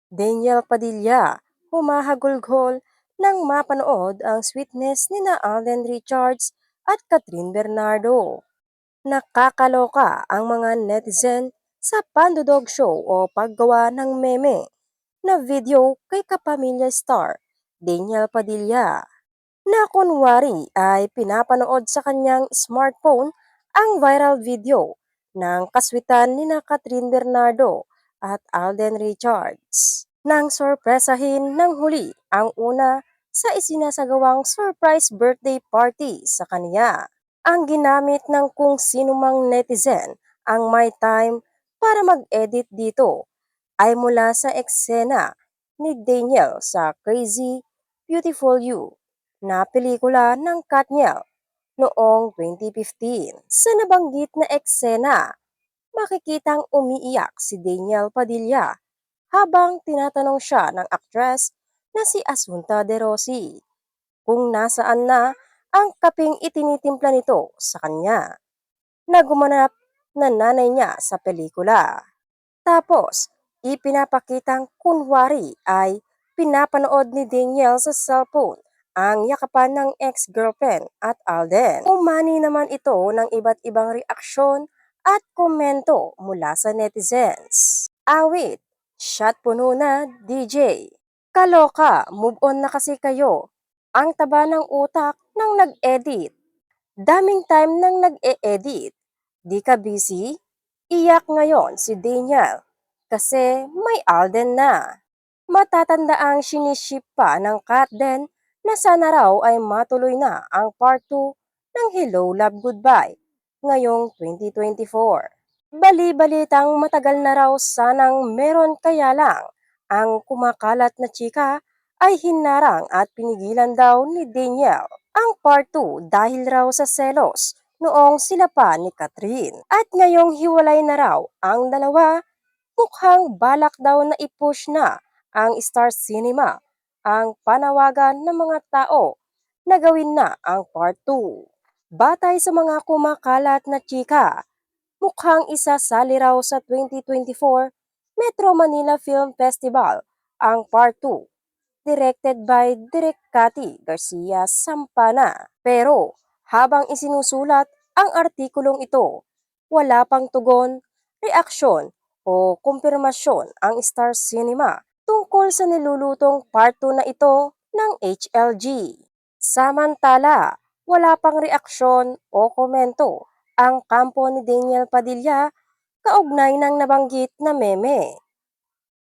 Daniel Padilla, humahagulgol nang mapanood ang sweetness nina Alden Richards at Catherine Bernardo. Nakakaloka ang mga netizen sa pandudog show o paggawa ng meme na video kay kapamilya star Daniel Padilla na kunwari ay pinapanood sa kanyang smartphone ang viral video ng kaswitan nina Catherine Bernardo at Alden Richards. Nang sorpresahin ng huli ang una sa isinasagawang surprise birthday party sa kanya. Ang ginamit ng kung sino mang netizen ang my time para mag-edit dito ay mula sa eksena ni Daniel sa Crazy Beautiful You na pelikula ng Katniel noong 2015. Sa nabanggit na eksena, makikitang umiiyak si Daniel Padilla habang tinatanong siya ng aktres na si Asunta De Rossi kung nasaan na ang kapeng itinitimpla nito sa kanya na gumanap na nanay niya sa pelikula. Tapos, ipinapakitang kunwari ay pinapanood ni Daniel sa cellphone ang yakapan ng ex-girlfriend at Alden. Umani naman ito ng iba't ibang reaksyon at komento mula sa netizens. Awit, shot puno na DJ. Kaloka, move on na kasi kayo. Ang taba ng utak nang nag-edit. Daming time nang nag-e-edit. Di ka busy? Iyak ngayon si Daniel kasi may Alden na. Matatandaang siniship pa ng Katden na sana raw ay matuloy na ang part 2 ng Hello Love Goodbye ngayong 2024. Bali-balitang matagal na raw sanang meron kaya lang ang kumakalat na chika ay hinarang at pinigilan daw ni Daniel ang part 2 dahil raw sa selos noong sila pa ni Catherine. At ngayong hiwalay na raw ang dalawa, mukhang balak daw na i-push na ang Star Cinema ang panawagan ng mga tao na gawin na ang part 2. Batay sa mga kumakalat na chika, mukhang isasali raw sa 2024 Metro Manila Film Festival ang part 2 directed by Direk Cathy Garcia Sampana. Pero habang isinusulat ang artikulong ito, wala pang tugon, reaksyon o kumpirmasyon ang Star Cinema tungkol sa nilulutong part 2 na ito ng HLG. Samantala, wala pang reaksyon o komento ang kampo ni Daniel Padilla kaugnay ng nabanggit na meme.